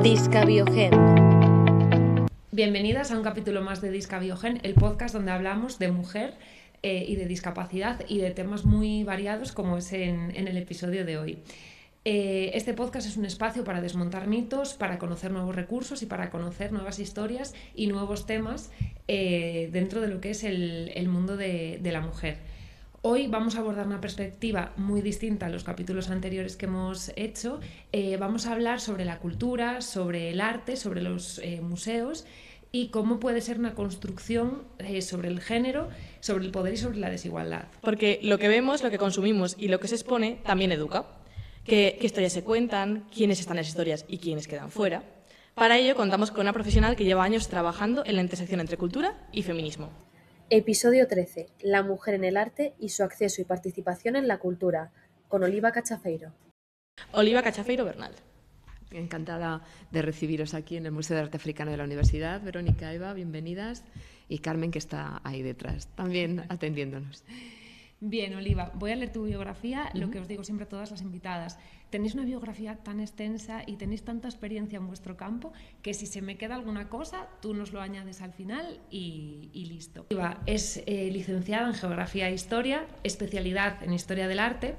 Discabiogen. Bienvenidas a un capítulo más de Discabiogen, el podcast donde hablamos de mujer y de discapacidad y de temas muy variados como es en el episodio de hoy. Este podcast es un espacio para desmontar mitos, para conocer nuevos recursos y para conocer nuevas historias y nuevos temas dentro de lo que es el mundo de la mujer. Hoy vamos a abordar una perspectiva muy distinta a los capítulos anteriores que hemos hecho. Vamos a hablar sobre la cultura, sobre el arte, sobre los museos y cómo puede ser una construcción sobre el género, sobre el poder y sobre la desigualdad. Porque lo que vemos, lo que consumimos y lo que se expone también educa. ¿Qué historias se cuentan? ¿Quiénes están en las historias y quiénes quedan fuera? Para ello contamos con una profesional que lleva años trabajando en la intersección entre cultura y feminismo. Episodio 13. La mujer en el arte y su acceso y participación en la cultura, con Oliva Cachafeiro. Oliva Cachafeiro Bernal. Encantada de recibiros aquí en el Museo de Arte Africano de la Universidad. Verónica, Eva, bienvenidas. Y Carmen, que está ahí detrás, también atendiéndonos. Bien, Oliva, voy a leer tu biografía, lo que os digo siempre a todas las invitadas. Tenéis una biografía tan extensa y tenéis tanta experiencia en vuestro campo que si se me queda alguna cosa, tú nos lo añades al final y listo. Oliva es licenciada en Geografía e Historia, especialidad en Historia del Arte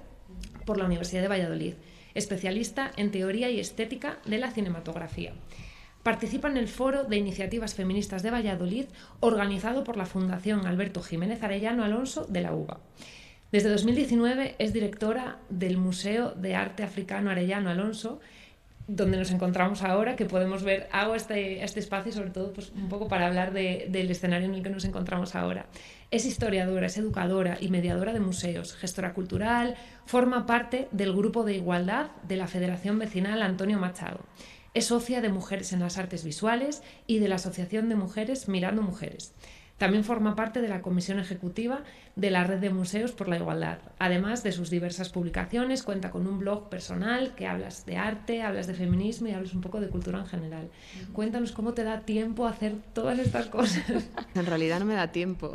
por la Universidad de Valladolid, especialista en Teoría y Estética de la Cinematografía. Participa en el Foro de Iniciativas Feministas de Valladolid, organizado por la Fundación Alberto Jiménez Arellano Alonso de la UBA. Desde 2019 es directora del Museo de Arte Africano Arellano Alonso, donde nos encontramos ahora, que podemos ver, hago este espacio sobre todo pues, un poco para hablar del escenario en el que nos encontramos ahora. Es historiadora, es educadora y mediadora de museos, gestora cultural, forma parte del Grupo de Igualdad de la Federación Vecinal Antonio Machado. Es socia de Mujeres en las Artes Visuales y de la Asociación de Mujeres Mirando Mujeres. También forma parte de la Comisión Ejecutiva de la Red de Museos por la Igualdad. Además de sus diversas publicaciones, cuenta con un blog personal que hablas de arte, hablas de feminismo y hablas un poco de cultura en general. Cuéntanos cómo te da tiempo a hacer todas estas cosas. En realidad no me da tiempo.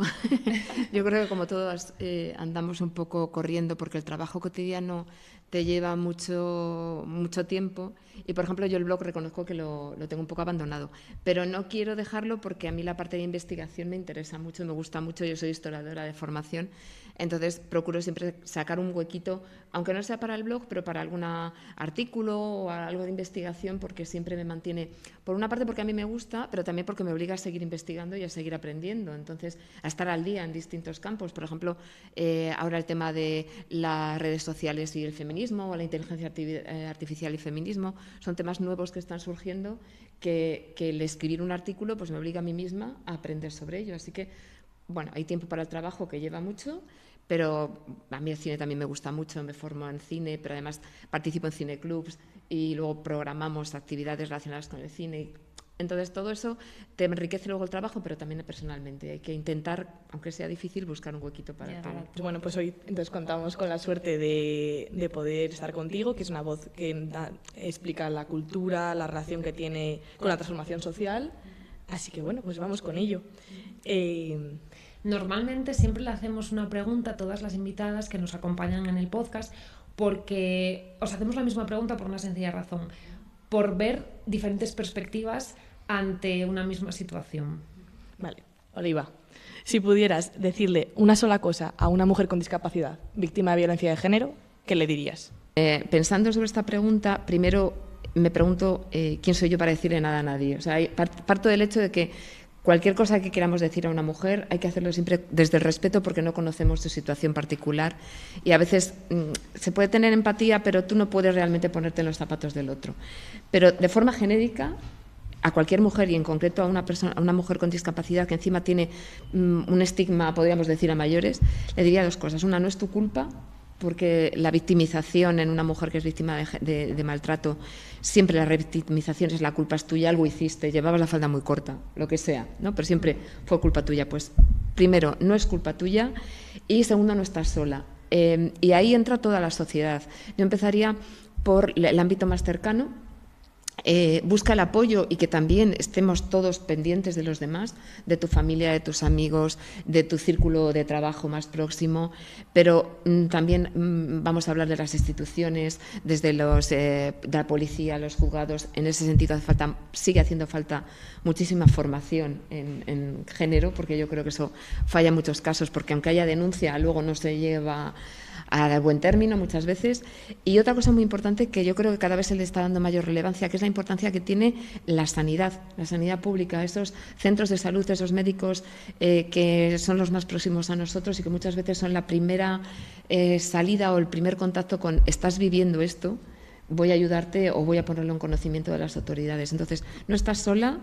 Yo creo que como todas andamos un poco corriendo porque el trabajo cotidiano te lleva mucho tiempo y, por ejemplo, yo el blog reconozco que lo tengo un poco abandonado, pero no quiero dejarlo porque a mí la parte de investigación me interesa mucho, me gusta mucho, yo soy historiadora de formación, entonces procuro siempre sacar un huequito, aunque no sea para el blog, pero para algún artículo o algo de investigación, porque siempre me mantiene, por una parte porque a mí me gusta, pero también porque me obliga a seguir investigando y a seguir aprendiendo, entonces a estar al día en distintos campos. Por ejemplo, ahora el tema de las redes sociales y el feminismo, o la inteligencia artificial y feminismo, son temas nuevos que están surgiendo que el escribir un artículo pues me obliga a mí misma a aprender sobre ello. Así que, bueno, hay tiempo para el trabajo que lleva mucho, pero a mí el cine también me gusta mucho, me formo en cine, pero además participo en cineclubs y luego programamos actividades relacionadas con el cine. Entonces todo eso te enriquece luego el trabajo, pero también personalmente. Hay que intentar, aunque sea difícil, buscar un huequito para todo. Bueno, pues hoy entonces contamos con la suerte de poder estar contigo, que es una voz que explica la cultura, la relación que tiene con la transformación social. Así que bueno, pues vamos con ello. Normalmente siempre le hacemos una pregunta a todas las invitadas que nos acompañan en el podcast, porque os hacemos la misma pregunta por una sencilla razón, por ver diferentes perspectivas ante una misma situación. Vale, Oliva, si pudieras decirle una sola cosa a una mujer con discapacidad víctima de violencia de género, ¿qué le dirías? Pensando sobre esta pregunta, primero me pregunto quién soy yo para decirle nada a nadie. O sea, parto del hecho de que cualquier cosa que queramos decir a una mujer hay que hacerlo siempre desde el respeto porque no conocemos su situación particular y a veces se puede tener empatía, pero tú no puedes realmente ponerte en los zapatos del otro. Pero de forma genérica, a cualquier mujer y en concreto a una mujer con discapacidad que encima tiene un estigma, podríamos decir, a mayores, le diría dos cosas. Una, no es tu culpa, porque la victimización en una mujer que es víctima de maltrato, siempre la revictimización es la culpa es tuya, algo hiciste, llevabas la falda muy corta, lo que sea, ¿no? Pero siempre fue culpa tuya. Pues primero, no es culpa tuya y segundo, no estás sola. Y ahí entra toda la sociedad. Yo empezaría por el ámbito más cercano busca el apoyo y que también estemos todos pendientes de los demás, de tu familia, de tus amigos, de tu círculo de trabajo más próximo, pero también vamos a hablar de las instituciones, desde de la policía, los juzgados. En ese sentido sigue haciendo falta muchísima formación en género, porque yo creo que eso falla en muchos casos, porque aunque haya denuncia, luego no se lleva a buen término muchas veces. Y otra cosa muy importante que yo creo que cada vez se le está dando mayor relevancia, que es la importancia que tiene la sanidad pública, esos centros de salud, esos médicos que son los más próximos a nosotros y que muchas veces son la primera salida o el primer contacto con «estás viviendo esto, voy a ayudarte o voy a ponerlo en conocimiento de las autoridades». Entonces, no estás sola,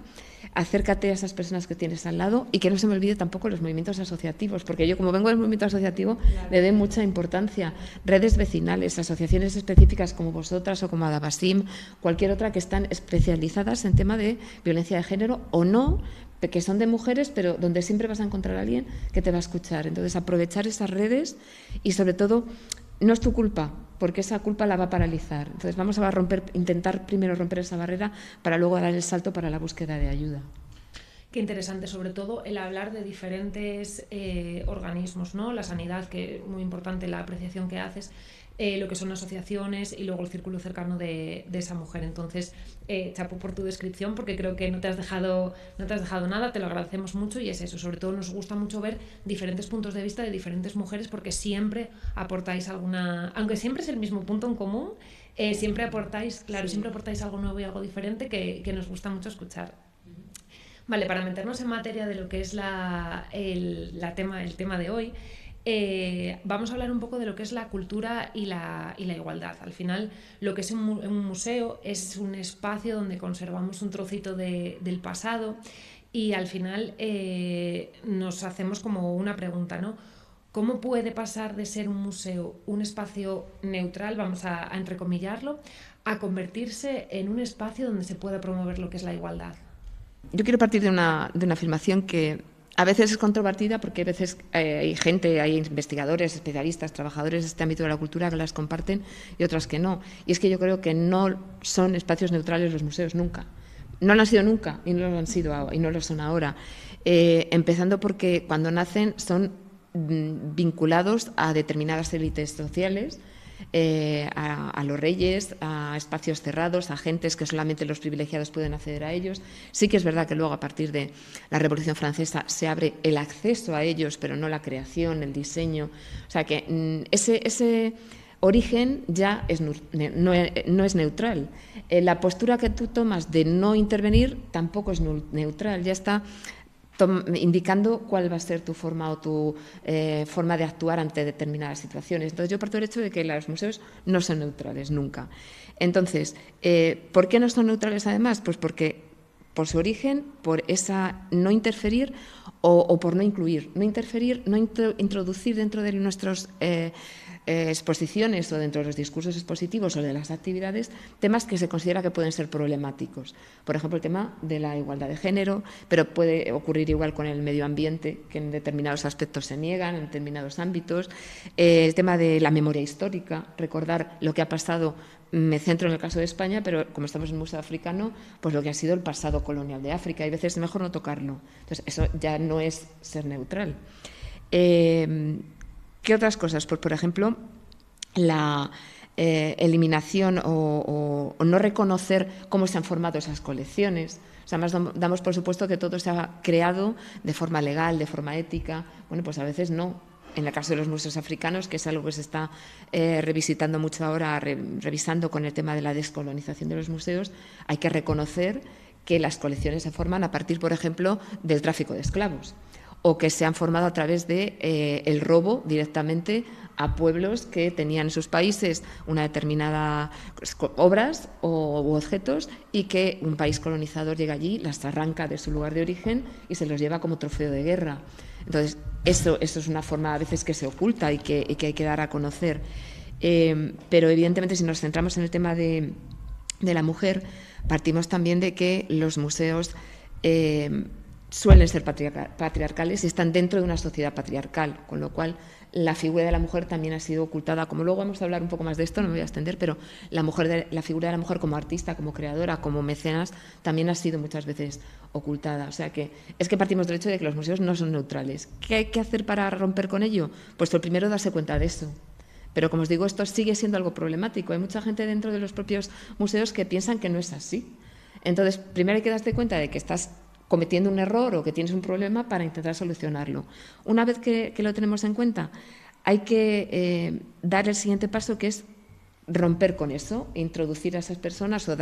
acércate a esas personas que tienes al lado y que no se me olvide tampoco los movimientos asociativos, porque yo, como vengo del movimiento asociativo, le doy mucha importancia. Redes vecinales, asociaciones específicas como vosotras o como Adabasim, cualquier otra que están especializadas en tema de violencia de género o no, que son de mujeres, pero donde siempre vas a encontrar a alguien que te va a escuchar. Entonces, aprovechar esas redes y, sobre todo, no es tu culpa, porque esa culpa la va a paralizar. Entonces vamos a intentar primero romper esa barrera para luego dar el salto para la búsqueda de ayuda. Qué interesante, sobre todo el hablar de diferentes organismos, ¿no? La sanidad, que es muy importante la apreciación que haces, lo que son asociaciones y luego el círculo cercano de esa mujer. Entonces, chapo por tu descripción, porque creo que no te has dejado nada, te lo agradecemos mucho, y es eso, sobre todo nos gusta mucho ver diferentes puntos de vista de diferentes mujeres, porque siempre aportáis aunque siempre es el mismo punto en común, siempre aportáis algo nuevo y algo diferente que nos gusta mucho escuchar. Vale, para meternos en materia de lo que es el tema de hoy, vamos a hablar un poco de lo que es la cultura y la igualdad. Al final, lo que es un museo es un espacio donde conservamos un trocito del pasado, y al final nos hacemos como una pregunta, ¿no? ¿Cómo puede pasar de ser un museo un espacio neutral, vamos a entrecomillarlo, a convertirse en un espacio donde se pueda promover lo que es la igualdad? Yo quiero partir de una afirmación que a veces es controvertida, porque a veces hay investigadores, especialistas, trabajadores de este ámbito de la cultura que las comparten y otras que no. Y es que yo creo que no son espacios neutrales los museos nunca. No lo han sido nunca y no lo han sido y no lo son ahora. Empezando porque cuando nacen son vinculados a determinadas élites sociales, a los reyes, a espacios cerrados, a gentes que solamente los privilegiados pueden acceder a ellos. Sí que es verdad que luego, a partir de la Revolución Francesa, se abre el acceso a ellos, pero no la creación, el diseño. O sea que ese origen ya no es neutral. La postura que tú tomas de no intervenir tampoco es neutral, ya está indicando cuál va a ser tu forma o tu forma de actuar ante determinadas situaciones. Entonces, yo parto del hecho de que los museos no son neutrales nunca. Entonces, ¿por qué no son neutrales además? Pues porque por su origen, por esa no interferir o por no incluir. No interferir, no introducir dentro de nuestros exposiciones o dentro de los discursos expositivos o de las actividades temas que se considera que pueden ser problemáticos. Por ejemplo, el tema de la igualdad de género, pero puede ocurrir igual con el medio ambiente, que en determinados aspectos se niegan, en determinados ámbitos. El tema de la memoria histórica, recordar lo que ha pasado. Me centro en el caso de España, pero como estamos en un museo africano, pues lo que ha sido el pasado colonial de África. Hay veces es mejor no tocarlo. Entonces, eso ya no es ser neutral. ¿Qué otras cosas? Pues, por ejemplo, la eliminación o no reconocer cómo se han formado esas colecciones. O sea, además damos por supuesto que todo se ha creado de forma legal, de forma ética. Bueno, pues a veces no. En el caso de los museos africanos, que es algo que se está revisitando mucho ahora, revisando con el tema de la descolonización de los museos, hay que reconocer que las colecciones se forman a partir, por ejemplo, del tráfico de esclavos, o que se han formado a través de el robo directamente a pueblos que tenían en sus países una determinada obras u objetos, y que un país colonizador llega allí, las arranca de su lugar de origen y se los lleva como trofeo de guerra. Entonces, eso es una forma a veces que se oculta y que hay que dar a conocer. Pero evidentemente, si nos centramos en el tema de la mujer, partimos también de que los museos suelen ser patriarcales y están dentro de una sociedad patriarcal, con lo cual la figura de la mujer también ha sido ocultada. Como luego vamos a hablar un poco más de esto, no me voy a extender, pero la figura de la mujer como artista, como creadora, como mecenas, también ha sido muchas veces ocultada. O sea que es que partimos del hecho de que los museos no son neutrales. ¿Qué hay que hacer para romper con ello? Pues lo primero, darse cuenta de eso. Pero como os digo, esto sigue siendo algo problemático. Hay mucha gente dentro de los propios museos que piensan que no es así. Entonces, primero hay que darte cuenta de que estás cometiendo un error o que tienes un problema para intentar solucionarlo. Una vez que lo tenemos en cuenta, hay que dar el siguiente paso, que es romper con eso, introducir a esas personas o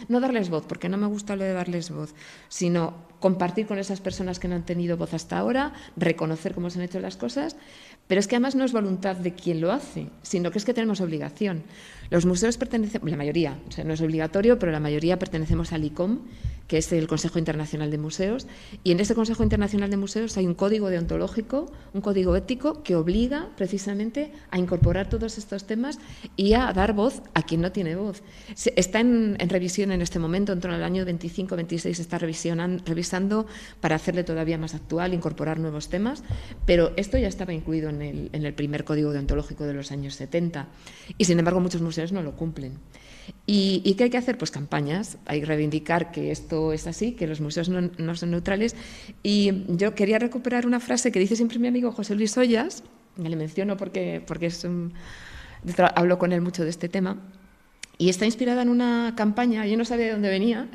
no darles voz, porque no me gusta lo de darles voz, sino compartir con esas personas que no han tenido voz hasta ahora, reconocer cómo se han hecho las cosas, pero es que además no es voluntad de quien lo hace, sino que es que tenemos obligación. Los museos pertenecen, la mayoría, o sea, no es obligatorio, pero la mayoría pertenecemos al ICOM, que es el Consejo Internacional de Museos, y en ese Consejo Internacional de Museos hay un código deontológico, un código ético que obliga precisamente a incorporar todos estos temas y a dar voz a quien no tiene voz. Está en revisión en este momento, en torno al año 25-26 se está revisando para hacerle todavía más actual, incorporar nuevos temas, pero esto ya estaba incluido en el primer código deontológico de los años 70 y sin embargo muchos museos no lo cumplen. ¿Y qué hay que hacer? Pues campañas. Hay que reivindicar que esto es así, que los museos no son neutrales. Y yo quería recuperar una frase que dice siempre mi amigo José Luis Ollas, que le menciono porque hablo con él mucho de este tema, y está inspirada en una campaña, yo no sabía de dónde venía,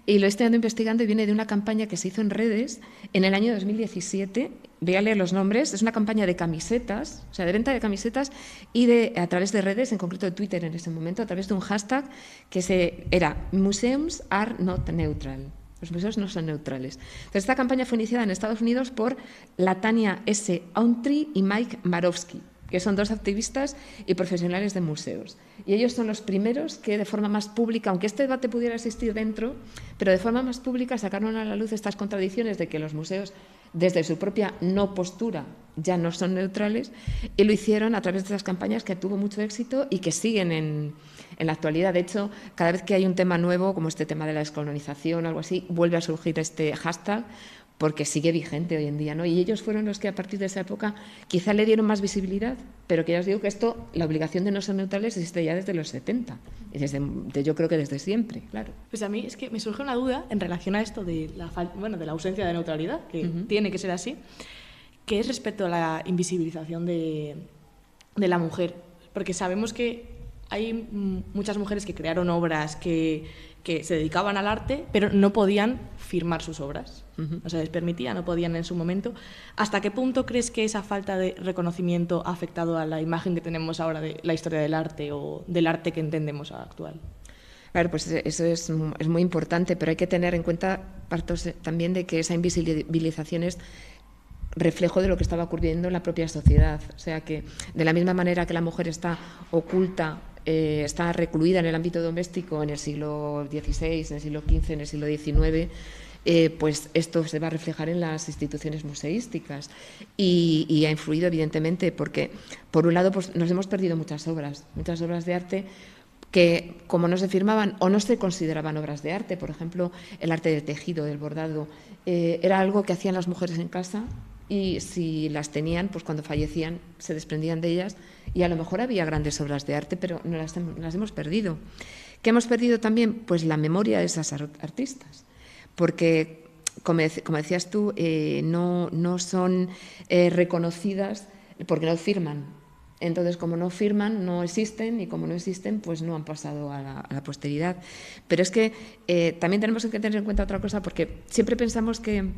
y lo estoy investigando, y viene de una campaña que se hizo en redes en el año 2017. Voy a leer los nombres. Es una campaña de camisetas, o sea, de venta de camisetas y a través de redes, en concreto de Twitter en ese momento, a través de un hashtag que era Museums are not neutral. Los museos no son neutrales. Entonces, esta campaña fue iniciada en Estados Unidos por Latanya S. Autry y Mike Marowski, que son dos activistas y profesionales de museos. Y ellos son los primeros que de forma más pública, aunque este debate pudiera existir dentro, pero de forma más pública sacaron a la luz estas contradicciones de que los museos, desde su propia no postura, ya no son neutrales, y lo hicieron a través de esas campañas que tuvo mucho éxito y que siguen en la actualidad. De hecho, cada vez que hay un tema nuevo, como este tema de la descolonización o algo así, vuelve a surgir este hashtag, porque sigue vigente hoy en día, ¿no? Y ellos fueron los que a partir de esa época quizá le dieron más visibilidad, pero que ya os digo que la obligación de no ser neutrales existe ya desde los 70, y yo creo que desde siempre, claro. Pues a mí es que me surge una duda en relación a esto de la ausencia de neutralidad, que tiene que ser así, que es respecto a la invisibilización de la mujer, porque sabemos que hay muchas mujeres que crearon obras que se dedicaban al arte, pero no podían firmar sus obras. No se les permitía, no podían en su momento. ¿Hasta qué punto crees que esa falta de reconocimiento ha afectado a la imagen que tenemos ahora de la historia del arte o del arte que entendemos actual? Claro, pues eso es muy importante, pero hay que tener en cuenta también de que esa invisibilización es reflejo de lo que estaba ocurriendo en la propia sociedad. O sea que, de la misma manera que la mujer está oculta, está recluida en el ámbito doméstico en el siglo XVI, en el siglo XV, en el siglo XIX, pues esto se va a reflejar en las instituciones museísticas y ha influido evidentemente porque, por un lado, pues nos hemos perdido muchas obras de arte que, como no se firmaban o no se consideraban obras de arte, por ejemplo, el arte del tejido, del bordado, era algo que hacían las mujeres en casa, y si las tenían, pues cuando fallecían se desprendían de ellas, y a lo mejor había grandes obras de arte, pero no las hemos perdido. ¿Qué hemos perdido también? Pues la memoria de esas artistas, porque, como decías tú, no son reconocidas porque no firman. Entonces, como no firman, no existen, y como no existen, pues no han pasado a la posteridad. Pero es que también tenemos que tener en cuenta otra cosa, porque siempre pensamos que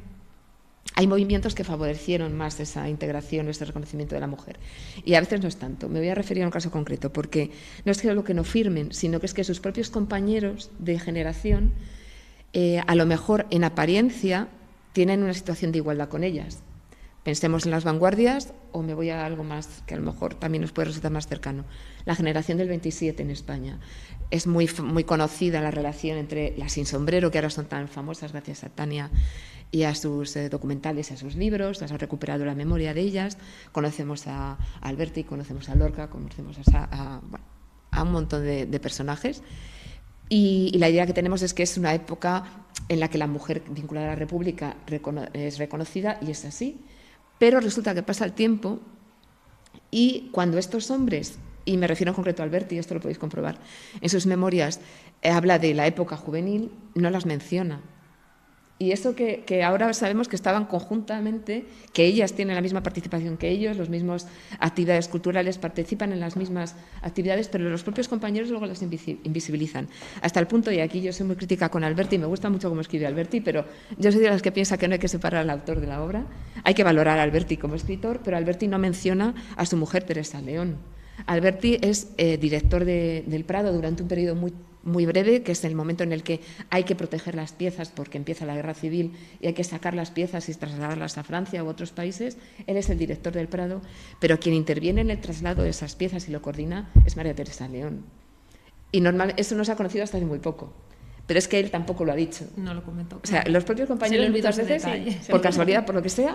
hay movimientos que favorecieron más esa integración, ese reconocimiento de la mujer. Y a veces no es tanto. Me voy a referir a un caso concreto, porque no es que lo que no firmen, sino que es que sus propios compañeros de generación, a lo mejor en apariencia, tienen una situación de igualdad con ellas. Pensemos en las vanguardias, o me voy a algo más que a lo mejor también nos puede resultar más cercano. La generación del 27 en España. Es muy conocida la relación entre las sin sombrero, que ahora son tan famosas gracias a Tania y a sus documentales y a sus libros. Las ha recuperado la memoria de ellas. Conocemos a Alberti, conocemos a Lorca, conocemos a un montón de personajes. Y la idea que tenemos es que es una época en la que la mujer vinculada a la República es reconocida, y es así. Pero resulta que pasa el tiempo Y cuando estos hombres, y me refiero en concreto a Alberti, esto lo podéis comprobar, en sus memorias habla de la época juvenil, no las menciona. Y eso que ahora sabemos que estaban conjuntamente, que ellas tienen la misma participación que ellos, las mismas actividades culturales, participan en las mismas actividades, pero los propios compañeros luego las invisibilizan. Hasta el punto, y aquí yo soy muy crítica con Alberti, y me gusta mucho cómo escribe Alberti, pero yo soy de las que piensa que no hay que separar al autor de la obra. Hay que valorar a Alberti como escritor, pero Alberti no menciona a su mujer Teresa León. Alberti es director del Prado durante un periodo muy breve, que es el momento en el que hay que proteger las piezas porque empieza la guerra civil y hay que sacar las piezas y trasladarlas a Francia u otros países. Él es el director del Prado, pero quien interviene en el traslado de esas piezas y lo coordina es María Teresa León. Y eso no se ha conocido hasta hace muy poco. Pero es que él tampoco lo ha dicho. No lo comentó. O sea, los propios compañeros muchas veces, por casualidad, por lo que sea,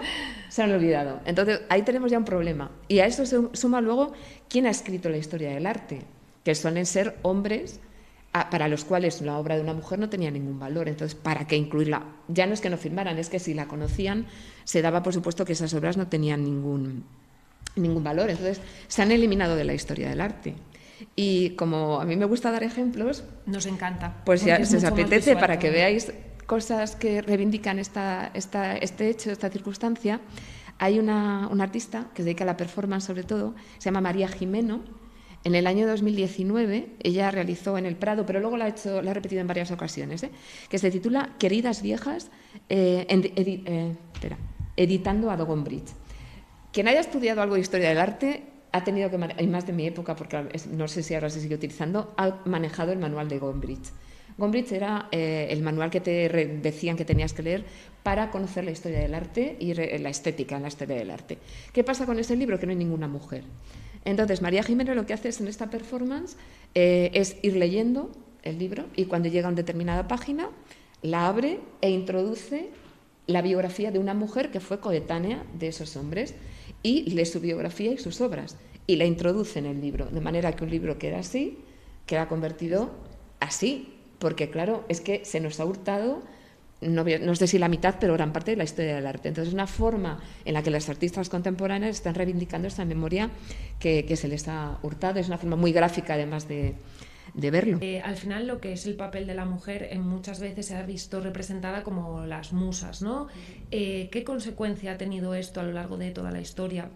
se han olvidado. Entonces, ahí tenemos ya un problema. Y a eso se suma luego quién ha escrito la historia del arte, que suelen ser hombres para los cuales la obra de una mujer no tenía ningún valor. Entonces, ¿para qué incluirla? Ya no es que no firmaran, es que si la conocían, se daba por supuesto que esas obras no tenían ningún valor. Entonces, se han eliminado de la historia del arte. Y como a mí me gusta dar ejemplos, nos encanta. Pues ya si os apetece, para que veáis cosas que reivindican este hecho, esta circunstancia, hay una artista que se dedica a la performance sobre todo, se llama María Jimeno. En el año 2019 ella realizó en el Prado, pero luego la ha repetido en varias ocasiones, que se titula Queridas viejas, editando a Gombrich. Quien haya estudiado algo de historia del arte ha tenido que, y más de mi época, porque no sé si ahora se sigue utilizando, ha manejado el manual de Gombrich. Gombrich era el manual que te decían que tenías que leer para conocer la historia del arte y la estética en la historia del arte. ¿Qué pasa con ese libro? Que no hay ninguna mujer. Entonces, María Jiménez lo que hace en esta performance es ir leyendo el libro y cuando llega a una determinada página, la abre e introduce la biografía de una mujer que fue coetánea de esos hombres y lee su biografía y sus obras y la introduce en el libro, de manera que un libro que era así, queda convertido así, porque claro, es que se nos ha hurtado, no sé si la mitad, pero gran parte de la historia del arte. Entonces, una forma en la que las artistas contemporáneas están reivindicando esta memoria que se les ha hurtado, es una forma muy gráfica además de verlo. Al final lo que es el papel de la mujer muchas veces se ha visto representada como las musas, ¿no? ¿Qué consecuencia ha tenido esto a lo largo de toda la historia?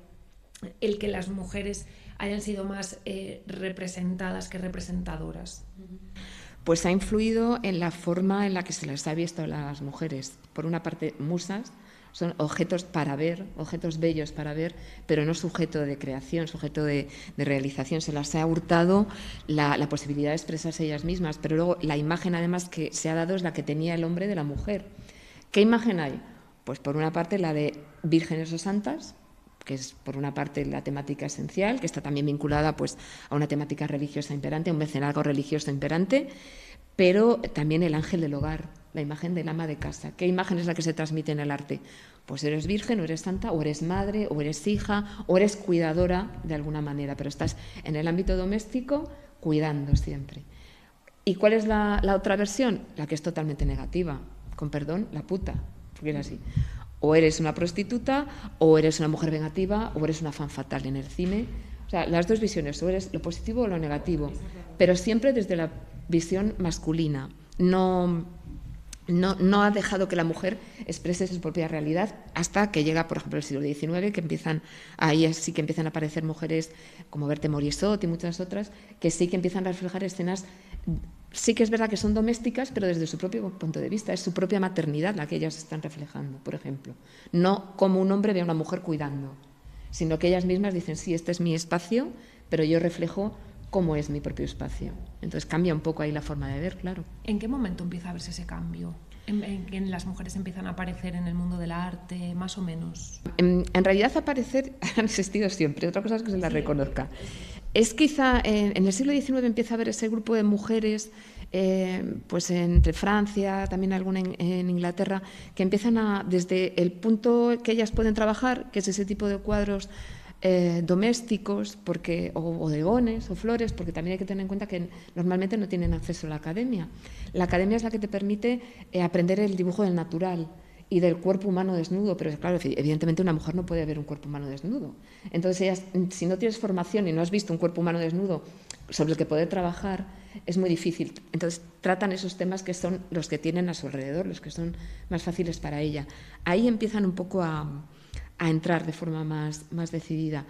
El que las mujeres hayan sido más representadas que representadoras. Pues ha influido en la forma en la que se les ha visto a las mujeres. Por una parte, musas, son objetos para ver, objetos bellos para ver, pero no sujeto de creación, sujeto de realización. Se las ha hurtado la posibilidad de expresarse ellas mismas, pero luego la imagen además que se ha dado es la que tenía el hombre de la mujer. ¿Qué imagen hay? Pues por una parte la de vírgenes o santas, que es por una parte la temática esencial, que está también vinculada pues, a una temática religiosa imperante, a un mecenazgo religioso imperante, pero también el ángel del hogar, la imagen del ama de casa. ¿Qué imagen es la que se transmite en el arte? Pues eres virgen, o eres santa, o eres madre, o eres hija, o eres cuidadora de alguna manera, pero estás en el ámbito doméstico cuidando siempre. ¿Y cuál es la otra versión? La que es totalmente negativa, con perdón, la puta, porque es así. O eres una prostituta, o eres una mujer vengativa, o eres una fan fatal en el cine. O sea, las dos visiones, o eres lo positivo o lo negativo, pero siempre desde la visión masculina. No ha dejado que la mujer exprese su propia realidad hasta que llega, por ejemplo, el siglo XIX, que ahí sí que empiezan a aparecer mujeres como Berthe Morisot y muchas otras, que sí que empiezan a reflejar escenas. Sí que es verdad que son domésticas, pero desde su propio punto de vista. Es su propia maternidad la que ellas están reflejando, por ejemplo. No como un hombre ve a una mujer cuidando, sino que ellas mismas dicen, sí, este es mi espacio, pero yo reflejo cómo es mi propio espacio. Entonces cambia un poco ahí la forma de ver, claro. ¿En qué momento empieza a verse ese cambio? ¿En las mujeres empiezan a aparecer en el mundo del arte, más o menos? En realidad aparecer han existido siempre, otra cosa es que se las reconozca. Es quizá en el siglo XIX empieza a haber ese grupo de mujeres, pues entre Francia, también alguna en Inglaterra, que empiezan desde el punto que ellas pueden trabajar, que es ese tipo de cuadros domésticos, o bodegones o flores, porque también hay que tener en cuenta que normalmente no tienen acceso a la academia. La academia es la que te permite aprender el dibujo del natural y del cuerpo humano desnudo, pero claro, evidentemente una mujer no puede ver un cuerpo humano desnudo. Entonces, ellas, si no tienes formación y no has visto un cuerpo humano desnudo sobre el que poder trabajar, es muy difícil. Entonces, tratan esos temas que son los que tienen a su alrededor, los que son más fáciles para ella. Ahí empiezan un poco a entrar de forma más decidida.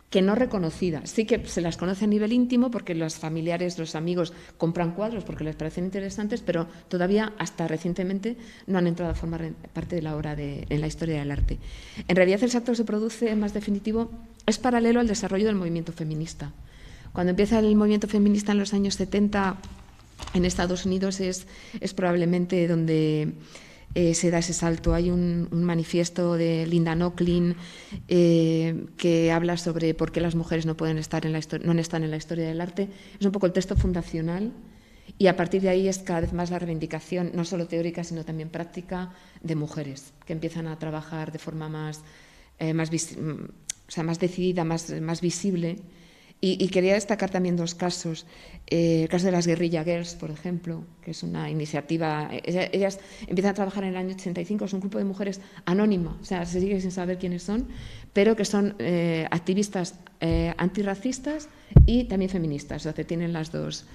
Que no reconocida. Sí que se las conoce a nivel íntimo porque los familiares, los amigos compran cuadros porque les parecen interesantes, pero todavía hasta recientemente no han entrado a formar parte de la obra en la historia del arte. En realidad el salto que se produce más definitivo es paralelo al desarrollo del movimiento feminista. Cuando empieza el movimiento feminista en los años 70 en Estados Unidos es probablemente donde se da ese salto. Hay un manifiesto de Linda Nochlin que habla sobre por qué las mujeres no están en la historia del arte. Es un poco el texto fundacional y a partir de ahí es cada vez más la reivindicación, no solo teórica, sino también práctica, de mujeres que empiezan a trabajar de forma más decidida, más visible. Y quería destacar también dos casos. El caso de las Guerrilla Girls, por ejemplo, que es una iniciativa. Ellas empiezan a trabajar en el año 85, es un grupo de mujeres anónima, o sea, se sigue sin saber quiénes son, pero que son activistas antirracistas y también feministas, o sea, que tienen las dos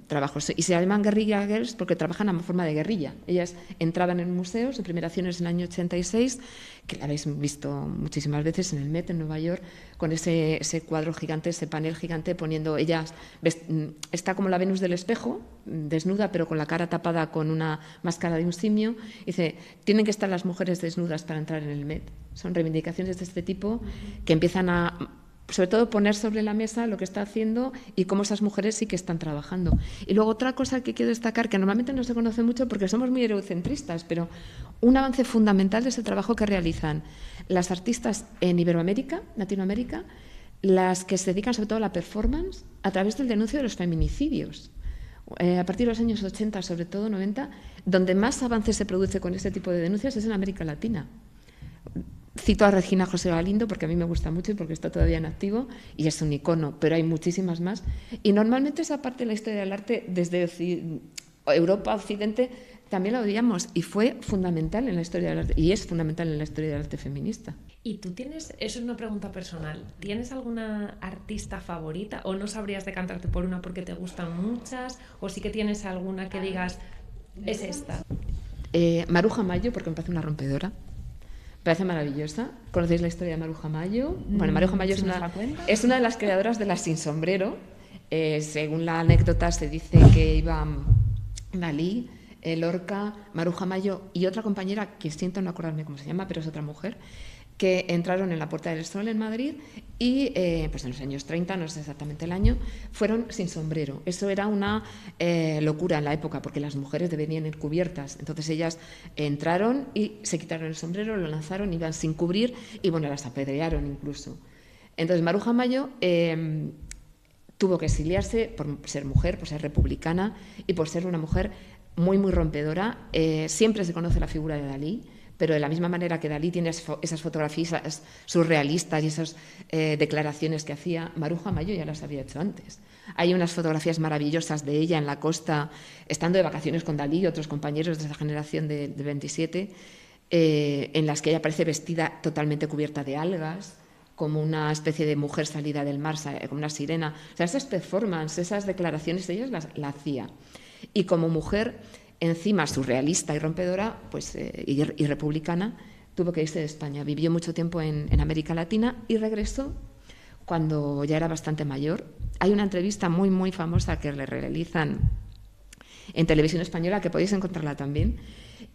trabajos. Y se llaman Guerrilla Girls porque trabajan a forma de guerrilla. Ellas entraban en museos, su primera acción es en el año 86, que la habéis visto muchísimas veces en el Met, en Nueva York, con ese cuadro gigante, ese panel gigante, poniendo ellas, está como la Venus del espejo, desnuda, pero con la cara tapada con una máscara de un simio. Dice, tienen que estar las mujeres desnudas para entrar en el Met. Son reivindicaciones de este tipo que empiezan a, sobre todo, poner sobre la mesa lo que está haciendo y cómo esas mujeres sí que están trabajando. Y luego otra cosa que quiero destacar, que normalmente no se conoce mucho porque somos muy eurocentristas, pero un avance fundamental es el trabajo que realizan las artistas en Iberoamérica, Latinoamérica, las que se dedican sobre todo a la performance, a través del denuncio de los feminicidios. A partir de los años 80, sobre todo 90, donde más avance se produce con este tipo de denuncias es en América Latina. Cito a Regina José Galindo porque a mí me gusta mucho y porque está todavía en activo y es un icono, pero hay muchísimas más. Y normalmente esa parte de la historia del arte desde Europa, Occidente, también la odiamos y fue fundamental en la historia del arte y es fundamental en la historia del arte feminista. ¿Y tú tienes, eso es una pregunta personal, ¿tienes alguna artista favorita o no sabrías decantarte por una porque te gustan muchas o sí que tienes alguna que digas, es esta? Maruja Mayo, porque me parece una rompedora. Me parece maravillosa. ¿Conocéis la historia de Maruja Mayo? Bueno, Maruja Mayo es una de las creadoras de las Sin Sombrero. Según la anécdota se dice que iba Dalí, Lorca, Maruja Mayo y otra compañera, que siento no acordarme cómo se llama, pero es otra mujer, que entraron en la Puerta del Sol en Madrid y pues en los años 30, no sé exactamente el año, fueron sin sombrero. Eso era una locura en la época porque las mujeres debían ir cubiertas. Entonces ellas entraron y se quitaron el sombrero, lo lanzaron, iban sin cubrir y bueno, las apedrearon incluso. Entonces Maruja Mayo tuvo que exiliarse por ser mujer, por ser republicana y por ser una mujer muy, muy rompedora. Siempre se conoce la figura de Dalí, pero de la misma manera que Dalí tiene esas fotografías surrealistas y esas declaraciones que hacía, Maruja Mayo ya las había hecho antes. Hay unas fotografías maravillosas de ella en la costa, estando de vacaciones con Dalí y otros compañeros de esa generación de 27, en las que ella aparece vestida totalmente cubierta de algas, como una especie de mujer salida del mar, como una sirena. O sea, esas performances, esas declaraciones, ella la hacía. Y como mujer, encima surrealista y rompedora, pues, y republicana, tuvo que irse de España. Vivió mucho tiempo en América Latina y regresó cuando ya era bastante mayor. Hay una entrevista muy, muy famosa que le realizan en Televisión Española, que podéis encontrarla también,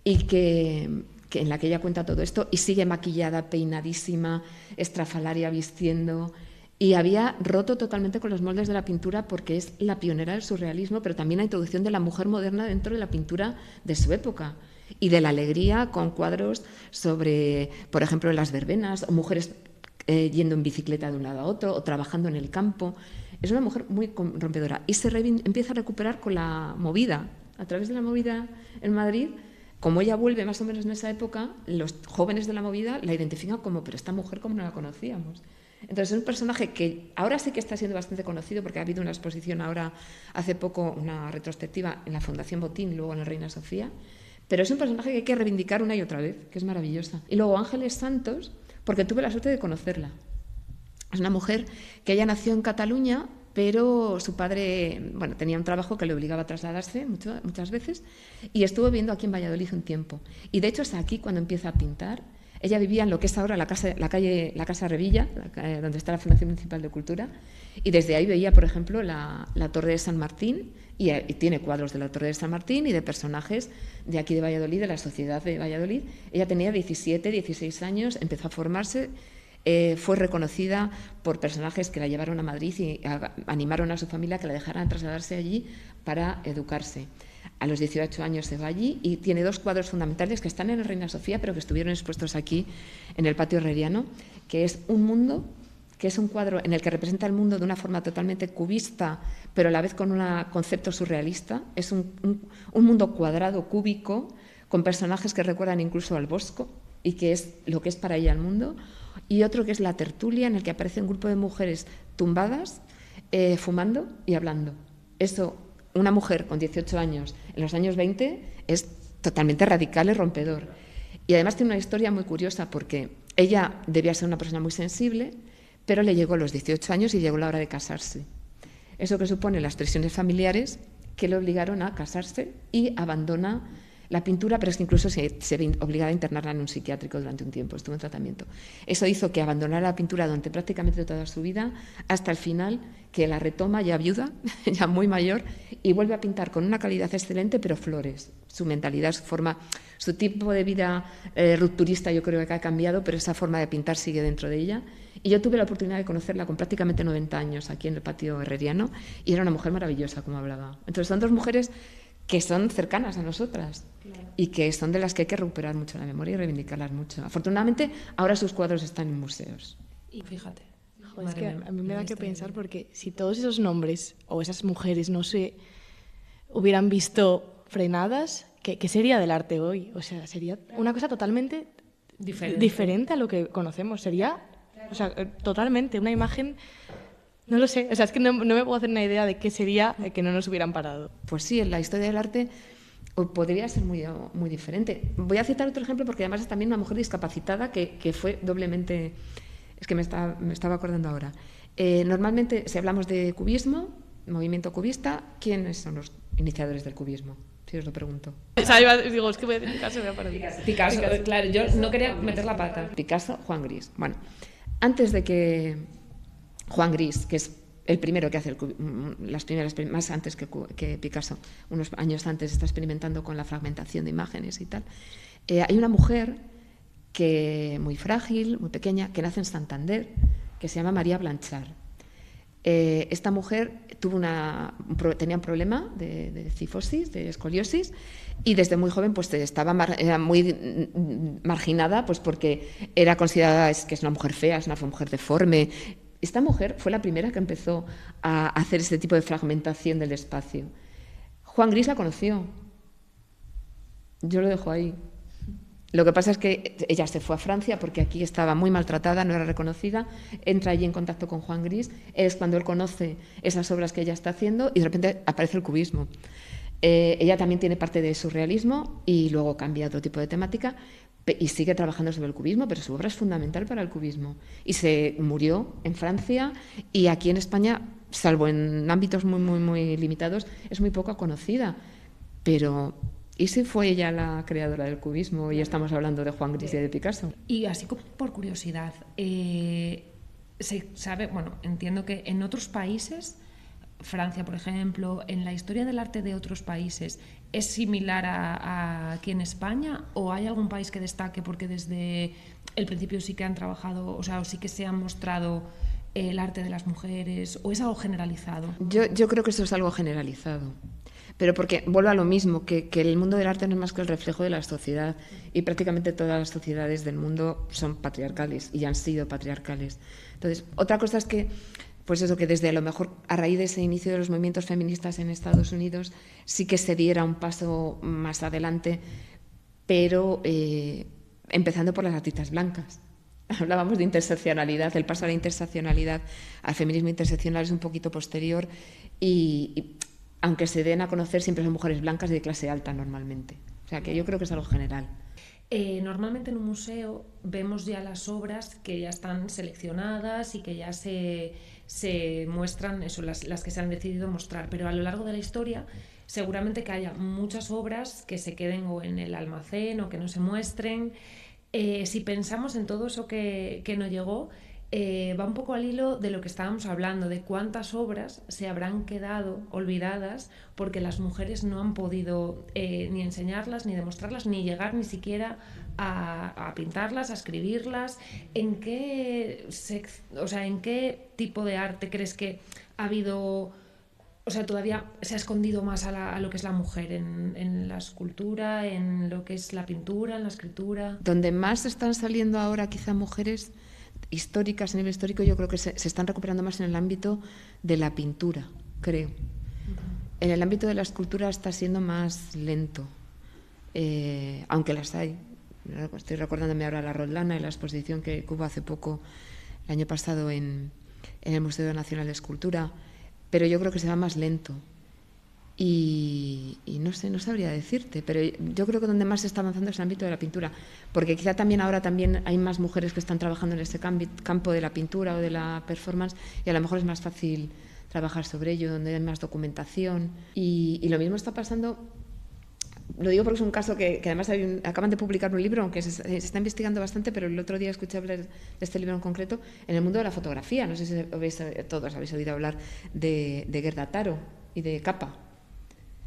y que en la que ella cuenta todo esto y sigue maquillada, peinadísima, estrafalaria, vistiendo. Y había roto totalmente con los moldes de la pintura porque es la pionera del surrealismo, pero también la introducción de la mujer moderna dentro de la pintura de su época y de la alegría con cuadros sobre, por ejemplo, las verbenas o mujeres yendo en bicicleta de un lado a otro o trabajando en el campo. Es una mujer muy rompedora y se empieza a recuperar con la movida. A través de la movida en Madrid, como ella vuelve más o menos en esa época, los jóvenes de la movida la identifican como, pero esta mujer como no la conocíamos. Entonces es un personaje que ahora sí que está siendo bastante conocido porque ha habido una exposición ahora hace poco, una retrospectiva en la Fundación Botín, luego en la Reina Sofía, Pero es un personaje que hay que reivindicar una y otra vez, que es maravillosa. Y luego Ángeles Santos, porque tuve la suerte de conocerla. Es una mujer que ella nació en Cataluña, pero su padre, bueno, tenía un trabajo que le obligaba a trasladarse muchas veces, y estuvo viviendo aquí en Valladolid un tiempo. Y de hecho es aquí cuando empieza a pintar. Ella vivía en lo que es ahora la Casa Revilla, donde está la Fundación Municipal de Cultura, y desde ahí veía, por ejemplo, la Torre de San Martín, y tiene cuadros de la Torre de San Martín y de personajes de aquí de Valladolid, de la sociedad de Valladolid. Ella tenía 17, 16 años, empezó a formarse. Fue reconocida por personajes que la llevaron a Madrid y animaron a su familia a que la dejaran trasladarse allí para educarse. A los 18 años se va allí y tiene 2 cuadros fundamentales que están en el Reina Sofía, pero que estuvieron expuestos aquí en el patio herreriano, que es Un Mundo, que es un cuadro en el que representa el mundo de una forma totalmente cubista, pero a la vez con un concepto surrealista. Es un mundo cuadrado, cúbico, con personajes que recuerdan incluso al Bosco y que es lo que es para ella el mundo. Y otro que es La Tertulia, en el que aparece un grupo de mujeres tumbadas, fumando y hablando. Eso, una mujer con 18 años en los años 20 es totalmente radical y rompedor. Y además tiene una historia muy curiosa porque ella debía ser una persona muy sensible, pero le llegó los 18 años y llegó la hora de casarse. Eso que supone las presiones familiares que le obligaron a casarse y abandona la pintura, pero es que incluso se ve obligada a internarla en un psiquiátrico durante un tiempo, estuvo en tratamiento. Eso hizo que abandonara la pintura durante prácticamente toda su vida, hasta el final, que la retoma ya viuda, ya muy mayor, y vuelve a pintar con una calidad excelente, pero flores. Su mentalidad, su forma, su tipo de vida rupturista yo creo que ha cambiado, pero esa forma de pintar sigue dentro de ella. Y yo tuve la oportunidad de conocerla con prácticamente 90 años aquí en el patio herreriano, y era una mujer maravillosa, como hablaba. Entonces son 2 mujeres que son cercanas a nosotras, claro, y que son de las que hay que recuperar mucho la memoria y reivindicarlas mucho. Afortunadamente, ahora sus cuadros están en museos. Y fíjate. Joder, es que a mí me da que pensar, porque si todos esos nombres o esas mujeres no se hubieran visto frenadas, ¿qué sería del arte hoy? O sea, sería una cosa totalmente diferente a lo que conocemos. Sería, o sea, totalmente una imagen. No lo sé, o sea, es que no me puedo hacer una idea de qué sería que no nos hubieran parado. Pues sí, en la historia del arte podría ser muy, muy diferente. Voy a citar otro ejemplo porque además es también una mujer discapacitada que fue doblemente... Es que me estaba acordando ahora. Normalmente, si hablamos de cubismo, movimiento cubista, ¿quiénes son los iniciadores del cubismo? Si os lo pregunto. O sea, digo, es que voy a decir Picasso, voy a parar. Picasso, claro, yo no quería meter la pata. Picasso, Juan Gris. Bueno, antes de que Juan Gris, que es el primero que hace las primeras, más antes que Picasso, unos años antes, está experimentando con la fragmentación de imágenes y tal. Hay una mujer que muy frágil, muy pequeña, que nace en Santander, que se llama María Blanchard. Esta mujer tenía un problema de cifosis, de escoliosis, y desde muy joven pues era muy marginada, pues porque era considerada que es una mujer fea, es una mujer deforme. Esta mujer fue la primera que empezó a hacer este tipo de fragmentación del espacio. Juan Gris la conoció. Yo lo dejo ahí. Lo que pasa es que ella se fue a Francia porque aquí estaba muy maltratada, no era reconocida, entra allí en contacto con Juan Gris, es cuando él conoce esas obras que ella está haciendo y de repente aparece el cubismo. Ella también tiene parte de surrealismo y luego cambia a otro tipo de temática y sigue trabajando sobre el cubismo, pero su obra es fundamental para el cubismo. Y se murió en Francia y aquí en España, salvo en ámbitos muy, muy, muy limitados, es muy poco conocida. Pero ¿y si fue ella la creadora del cubismo y estamos hablando de Juan Gris y de Picasso? Y así por curiosidad, se sabe, bueno, entiendo que en otros países, Francia, por ejemplo, en la historia del arte de otros países, ¿es similar a aquí en España o hay algún país que destaque porque desde el principio sí que han trabajado, o sea, o sí que se han mostrado el arte de las mujeres, o es algo generalizado? Yo creo que eso es algo generalizado. Pero porque vuelvo a lo mismo, que el mundo del arte no es más que el reflejo de la sociedad y prácticamente todas las sociedades del mundo son patriarcales y han sido patriarcales. Entonces, otra cosa es que, pues eso, que desde a lo mejor a raíz de ese inicio de los movimientos feministas en Estados Unidos sí que se diera un paso más adelante, pero empezando por las artistas blancas. Hablábamos de interseccionalidad, el paso a la interseccionalidad, al feminismo interseccional es un poquito posterior y aunque se den a conocer, siempre son mujeres blancas y de clase alta normalmente. O sea, que yo creo que es algo general. Normalmente en un museo vemos ya las obras que ya están seleccionadas y que ya se muestran, eso, las que se han decidido mostrar, pero a lo largo de la historia seguramente que haya muchas obras que se queden o en el almacén o que no se muestren. Si pensamos en todo eso que no llegó, va un poco al hilo de lo que estábamos hablando, de cuántas obras se habrán quedado olvidadas porque las mujeres no han podido ni enseñarlas, ni demostrarlas, ni llegar ni siquiera a pintarlas, a escribirlas. ¿En qué tipo de arte crees que ha habido... O sea, todavía se ha escondido más a lo que es la mujer en la escultura, en lo que es la pintura, en la escritura? Donde más están saliendo ahora quizá mujeres históricas a nivel histórico, yo creo que se están recuperando más en el ámbito de la pintura, creo. En el ámbito de la escultura está siendo más lento, aunque las hay. Estoy recordándome ahora la Roldana y la exposición que hubo hace poco, el año pasado, en el Museo Nacional de Escultura, pero yo creo que se va más lento. Y no sé, no sabría decirte, pero yo creo que donde más se está avanzando es el ámbito de la pintura, porque quizá ahora hay más mujeres que están trabajando en ese campo de la pintura o de la performance, y a lo mejor es más fácil trabajar sobre ello, donde hay más documentación. Y lo mismo está pasando, lo digo porque es un caso que además acaban de publicar un libro, aunque se está investigando bastante, pero el otro día escuché hablar de este libro en concreto, en el mundo de la fotografía. No sé si todos habéis oído hablar de Gerda Taro y de Capa.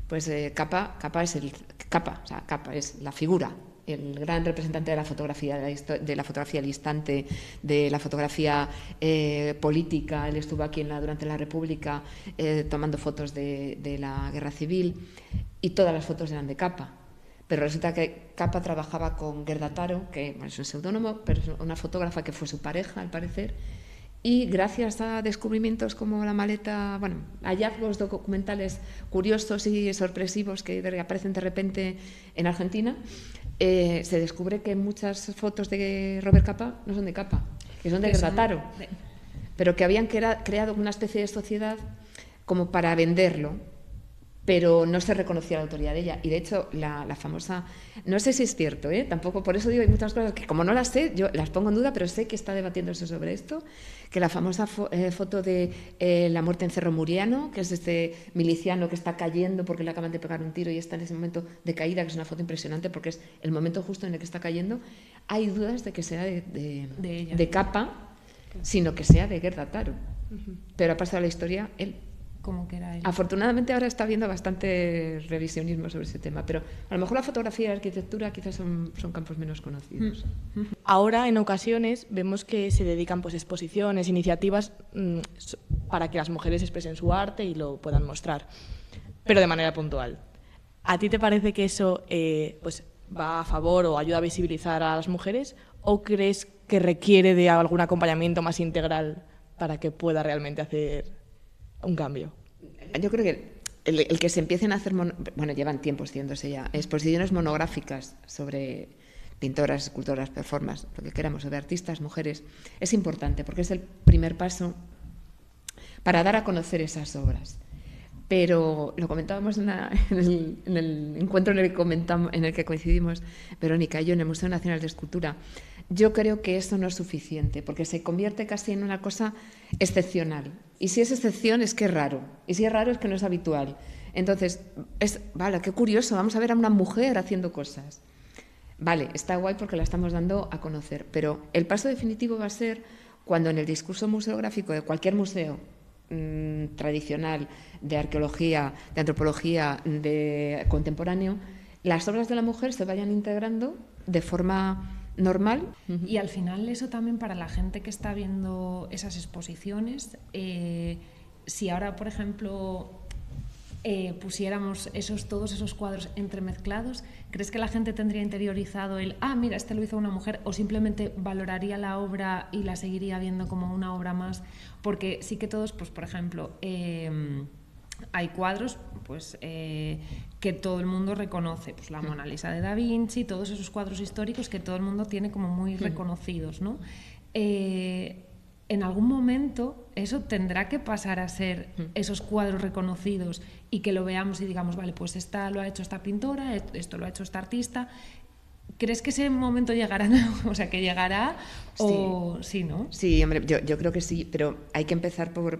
Pues Capa es la figura, el gran representante de la fotografía, al instante, de la fotografía política. Él estuvo aquí durante la República tomando fotos de la Guerra Civil, y todas las fotos eran de Capa. Pero resulta que Capa trabajaba con Gerda Taro, que es un seudónimo, pero es una fotógrafa que fue su pareja, al parecer. Y gracias a descubrimientos como la maleta, hallazgos documentales curiosos y sorpresivos que aparecen de repente en Argentina, se descubre que muchas fotos de Robert Capa no son de Capa, que son de Gerda Taro, pero que habían creado una especie de sociedad como para venderlo, pero no se reconocía la autoría de ella. Y de hecho, la famosa, no sé si es cierto, tampoco, por eso digo, hay muchas cosas que como no las sé, yo las pongo en duda, pero sé que está debatiéndose sobre esto, que la famosa foto de la muerte en Cerro Muriano, que es este miliciano que está cayendo porque le acaban de pegar un tiro y está en ese momento de caída, que es una foto impresionante porque es el momento justo en el que está cayendo, hay dudas de que sea de Capa, sino que sea de Gerda Taro. Pero ha pasado la historia él. Como que era él. Afortunadamente ahora está habiendo bastante revisionismo sobre ese tema, pero a lo mejor la fotografía y la arquitectura quizás son campos menos conocidos. Ahora, en ocasiones, vemos que se dedican exposiciones, iniciativas para que las mujeres expresen su arte y lo puedan mostrar, pero de manera puntual. ¿A ti te parece que eso va a favor o ayuda a visibilizar a las mujeres, o crees que requiere de algún acompañamiento más integral para que pueda realmente hacer un cambio? Yo creo que el que se empiecen a hacer, llevan tiempo haciéndose ya, exposiciones monográficas sobre pintoras, escultoras, performers, lo que queramos, sobre artistas, mujeres, es importante porque es el primer paso para dar a conocer esas obras. Pero lo comentábamos en el encuentro en el que coincidimos Verónica y yo en el Museo Nacional de Escultura. Yo creo que eso no es suficiente, porque se convierte casi en una cosa excepcional. Y si es excepción es que es raro, y si es raro es que no es habitual. Entonces, vale, qué curioso, vamos a ver a una mujer haciendo cosas. Vale, está guay porque la estamos dando a conocer, pero el paso definitivo va a ser cuando en el discurso museográfico de cualquier museo tradicional, de arqueología, de antropología, de contemporáneo, las obras de la mujer se vayan integrando de forma normal. Y al final eso también para la gente que está viendo esas exposiciones, si ahora, por ejemplo, pusiéramos todos esos cuadros entremezclados, ¿crees que la gente tendría interiorizado mira, este lo hizo una mujer, o simplemente valoraría la obra y la seguiría viendo como una obra más? Porque sí que todos, por ejemplo, hay cuadros que todo el mundo reconoce, la Mona Lisa de Da Vinci, todos esos cuadros históricos que todo el mundo tiene como muy reconocidos, ¿no? en algún momento eso tendrá que pasar a ser esos cuadros reconocidos y que lo veamos y digamos, vale, pues esta lo ha hecho esta pintora, esto lo ha hecho esta artista. ¿Crees que ese momento llegará? O sea, que llegará o sí, ¿no? Sí, hombre, yo creo que sí, pero hay que empezar por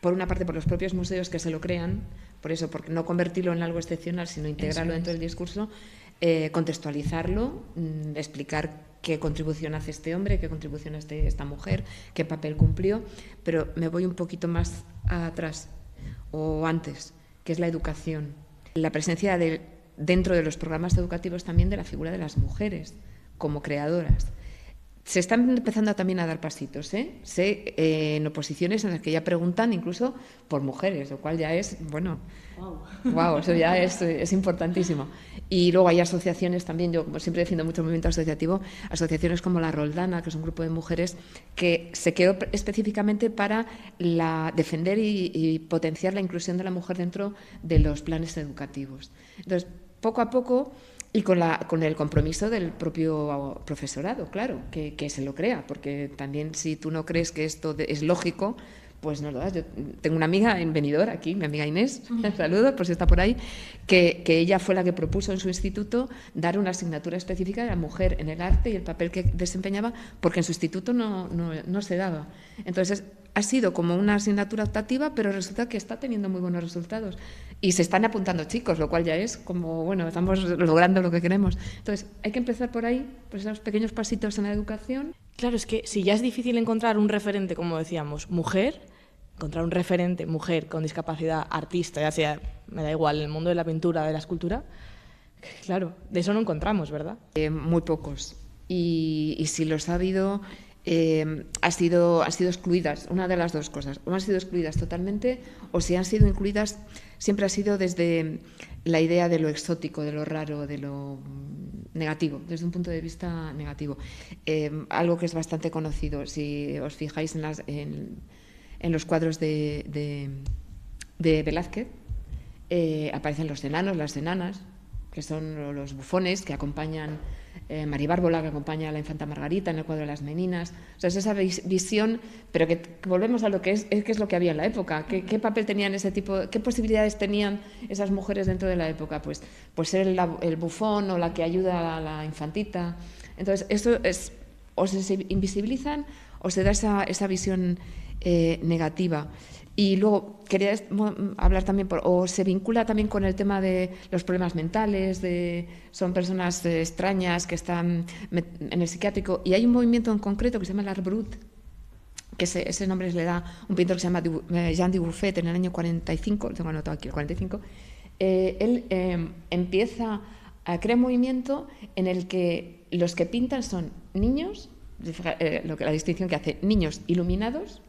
una parte por los propios museos que se lo crean, por eso, porque no convertirlo en algo excepcional, sino integrarlo dentro del discurso, contextualizarlo, explicar qué contribución hace este hombre, qué contribución hace esta mujer, qué papel cumplió, pero me voy un poquito más atrás o antes, que es la educación. La presencia dentro de los programas educativos también de la figura de las mujeres como creadoras. Se están empezando también a dar pasitos, ¿eh? Sé en oposiciones en las que ya preguntan incluso por mujeres, lo cual ya es, bueno, wow, eso ya es importantísimo. Y luego hay asociaciones también, yo como siempre defiendo mucho el movimiento asociativo, asociaciones como La Roldana, que es un grupo de mujeres que se creó específicamente para defender y potenciar la inclusión de la mujer dentro de los planes educativos. Entonces, poco a poco, y con el compromiso del propio profesorado, claro, que se lo crea, porque también si tú no crees que esto es lógico, pues no lo das. Yo tengo una amiga en Benidorm, aquí, mi amiga Inés, saludos por si está por ahí, que ella fue la que propuso en su instituto dar una asignatura específica de la mujer en el arte y el papel que desempeñaba, porque en su instituto no se daba. Entonces, ha sido como una asignatura optativa, pero resulta que está teniendo muy buenos resultados. Y se están apuntando chicos, lo cual ya es como, bueno, estamos logrando lo que queremos. Entonces, hay que empezar por ahí, pues esos pequeños pasitos en la educación. Claro, es que si ya es difícil encontrar un referente, como decíamos, mujer, encontrar un referente mujer con discapacidad, artista, ya sea, me da igual, en el mundo de la pintura, de la escultura, claro, de eso no encontramos, ¿verdad? Muy pocos. Y si los ha habido, han sido excluidas, una de las dos cosas. O han sido excluidas totalmente, o si han sido incluidas, siempre ha sido desde la idea de lo exótico, de lo raro, de lo negativo, desde un punto de vista negativo. Algo que es bastante conocido, si os fijáis en los cuadros de Velázquez, aparecen los enanos, las enanas, que son los bufones que acompañan Maribárbola, que acompaña a la infanta Margarita en el cuadro de las Meninas. O sea, es esa visión, pero que volvemos a lo que es lo que había en la época. ¿Qué papel tenían ese tipo? ¿Qué posibilidades tenían esas mujeres dentro de la época? Pues ser el bufón o la que ayuda a la infantita. Entonces, eso es, o se invisibilizan o se da esa visión negativa. Y luego quería hablar también, o se vincula también con el tema de los problemas mentales, son personas extrañas que están en el psiquiátrico, y hay un movimiento en concreto que se llama l'Art Brut, que ese nombre le da un pintor que se llama Jean Dubuffet en el año 45, lo tengo anotado aquí, el 45. Él crea un movimiento en el que los que pintan son niños, la distinción que hace, niños iluminados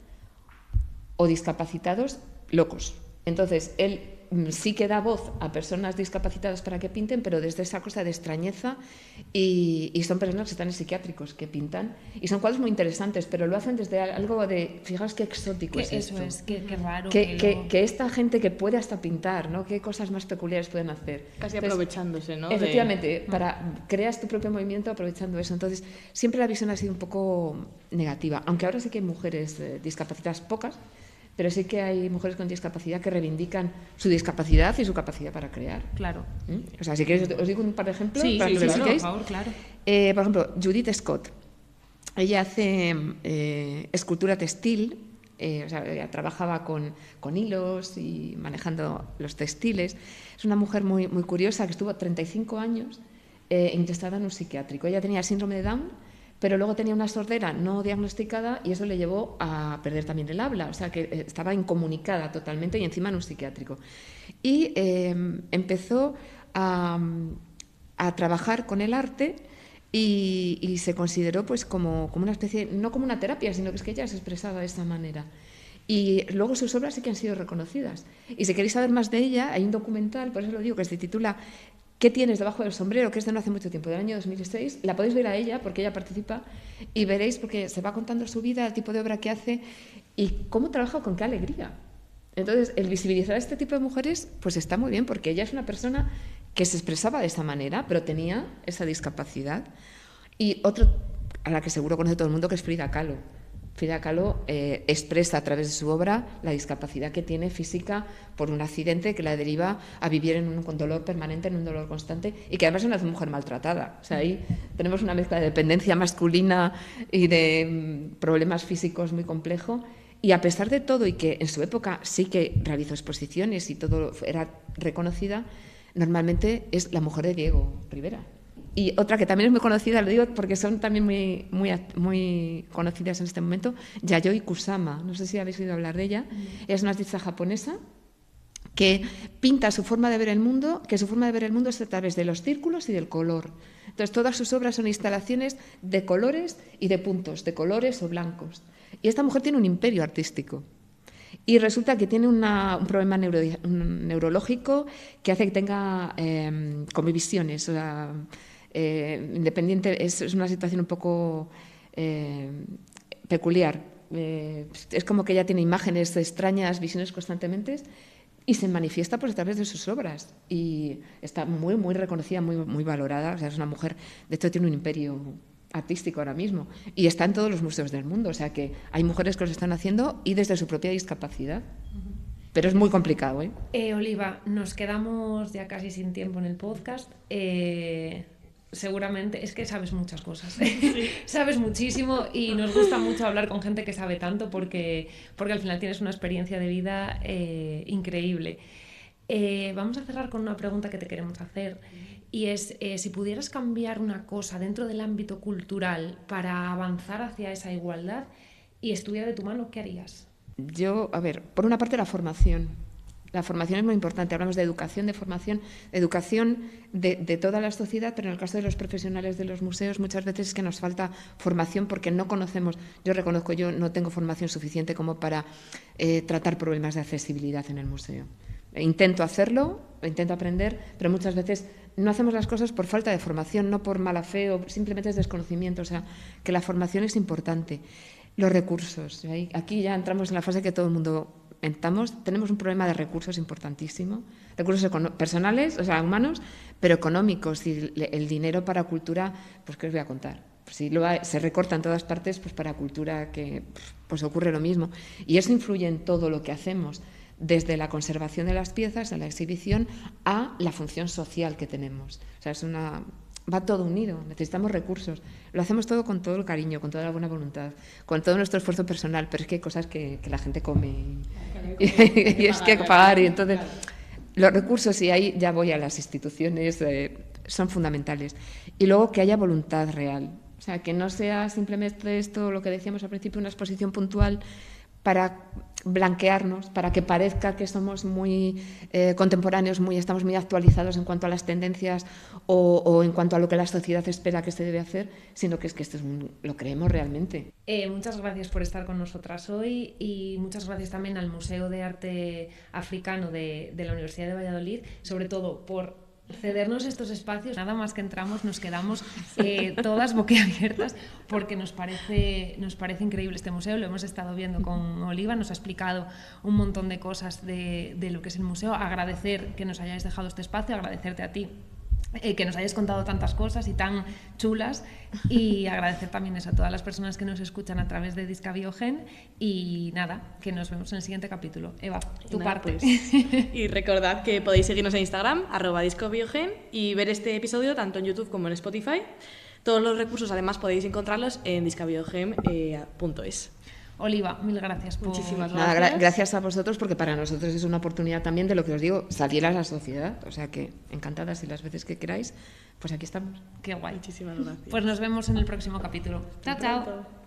o discapacitados locos. Entonces, él sí que da voz a personas discapacitadas para que pinten, pero desde esa cosa de extrañeza, y son personas que están en psiquiátricos que pintan, y son cuadros muy interesantes, pero lo hacen desde algo de, fijaos qué exótico es esto. Eso es, qué raro. Que esta gente que puede hasta pintar, ¿no? Qué cosas más peculiares pueden hacer. Casi aprovechándose, ¿no? Efectivamente, creas tu propio movimiento aprovechando eso. Entonces, siempre la visión ha sido un poco negativa, aunque ahora sí que hay mujeres discapacitadas, pocas, pero sí que hay mujeres con discapacidad que reivindican su discapacidad y su capacidad para crear. Claro. O sea, si queréis, os digo un par de ejemplos para que lo claro, veáis. por favor, claro. Por ejemplo, Judith Scott. Ella hace escultura textil, o sea, ella trabajaba con hilos y manejando los textiles. Es una mujer muy, muy curiosa que estuvo 35 años ingresada en un psiquiátrico. Ella tenía síndrome de Down, pero luego tenía una sordera no diagnosticada y eso le llevó a perder también el habla, o sea que estaba incomunicada totalmente y encima en un psiquiátrico. Y empezó a trabajar con el arte y se consideró pues como una especie, no como una terapia, sino que es que ella se expresaba de esta manera. Y luego sus obras sí que han sido reconocidas. Y si queréis saber más de ella, hay un documental, por eso lo digo, que se titula ¿Qué tienes debajo del sombrero?, que es de no hace mucho tiempo, del año 2006. La podéis ver a ella, porque ella participa, y veréis, porque se va contando su vida, el tipo de obra que hace y cómo trabaja, con qué alegría. Entonces, el visibilizar a este tipo de mujeres, pues está muy bien, porque ella es una persona que se expresaba de esa manera, pero tenía esa discapacidad. Y otro, a la que seguro conoce todo el mundo, que es Frida Kahlo. Frida Kahlo expresa a través de su obra la discapacidad que tiene física por un accidente que la deriva a vivir en un dolor permanente, en un dolor constante, y que además es una mujer maltratada. O sea, ahí tenemos una mezcla de dependencia masculina y de problemas físicos muy complejo. Y a pesar de todo, y que en su época sí que realizó exposiciones y todo era reconocida, normalmente es la mujer de Diego Rivera. Y otra que también es muy conocida, lo digo porque son también muy conocidas en este momento, Yayoi Kusama. No sé si habéis oído hablar de ella. Es una artista japonesa que pinta su forma de ver el mundo, que su forma de ver el mundo es a través de los círculos y del color. Entonces, todas sus obras son instalaciones de colores y de puntos, de colores o blancos. Y esta mujer tiene un imperio artístico. Y resulta que tiene un problema neurológico que hace que tenga convulsiones, o sea, independiente, es una situación un poco peculiar. Es como que ella tiene imágenes extrañas, visiones constantemente, y se manifiesta pues a través de sus obras. Y está muy reconocida, muy valorada. O sea, es una mujer, de hecho tiene un imperio artístico ahora mismo, y está en todos los museos del mundo. O sea que hay mujeres que lo están haciendo y desde su propia discapacidad. Pero es muy complicado, ¿eh? Oliva, nos quedamos ya casi sin tiempo en el podcast. Seguramente, es que sabes muchas cosas, sí. Sabes muchísimo y nos gusta mucho hablar con gente que sabe tanto porque al final tienes una experiencia de vida increíble. Vamos a cerrar con una pregunta que te queremos hacer, y es si pudieras cambiar una cosa dentro del ámbito cultural para avanzar hacia esa igualdad y estuviera de tu mano, ¿qué harías? Yo, a ver, por una parte la formación. La formación es muy importante. Hablamos de educación, de formación, educación de toda la sociedad, pero en el caso de los profesionales de los museos muchas veces es que nos falta formación porque no conocemos. Yo reconozco, yo no tengo formación suficiente como para tratar problemas de accesibilidad en el museo. Intento hacerlo, intento aprender, pero muchas veces no hacemos las cosas por falta de formación, no por mala fe o simplemente es desconocimiento. O sea, que la formación es importante. Los recursos. Aquí ya entramos en la fase que todo el mundo tenemos un problema de recursos importantísimo, recursos personales, o sea, humanos, pero económicos, y el dinero para cultura, pues ¿qué os voy a contar? Pues si se recorta en todas partes, pues para cultura que pues ocurre lo mismo. Y eso influye en todo lo que hacemos, desde la conservación de las piezas, a la exhibición, a la función social que tenemos. O sea, va todo unido, necesitamos recursos. Lo hacemos todo con todo el cariño, con toda la buena voluntad, con todo nuestro esfuerzo personal, pero es que hay cosas que la gente come y es que hay que pagar. Y entonces, los recursos, y ahí ya voy a las instituciones, son fundamentales. Y luego que haya voluntad real. O sea, que no sea simplemente esto, lo que decíamos al principio, una exposición puntual para blanquearnos, para que parezca que somos muy contemporáneos, estamos muy actualizados en cuanto a las tendencias o en cuanto a lo que la sociedad espera que se debe hacer, sino que es que esto lo creemos realmente. Muchas gracias por estar con nosotras hoy, y muchas gracias también al Museo de Arte Africano de la Universidad de Valladolid, sobre todo por cedernos estos espacios. Nada más que entramos nos quedamos todas boquiabiertas porque nos parece increíble este museo. Lo hemos estado viendo con Oliva, nos ha explicado un montón de cosas de lo que es el museo. Agradecer que nos hayáis dejado este espacio, agradecerte a ti que nos hayas contado tantas cosas y tan chulas, y agradecer también eso a todas las personas que nos escuchan a través de Discabiogen. Y nada, que nos vemos en el siguiente capítulo. Eva, tu parte. Pues, y recordad que podéis seguirnos en Instagram, @Discabiogen, y ver este episodio tanto en YouTube como en Spotify. Todos los recursos además podéis encontrarlos en discabiogen.es. Oliva, mil gracias. Muchísimas gracias. Gracias a vosotros, porque para nosotros es una oportunidad también de lo que os digo, salir a la sociedad. O sea que encantadas, y las veces que queráis, pues aquí estamos. Qué guay. Muchísimas gracias. Pues nos vemos en el próximo capítulo. Chao, chao.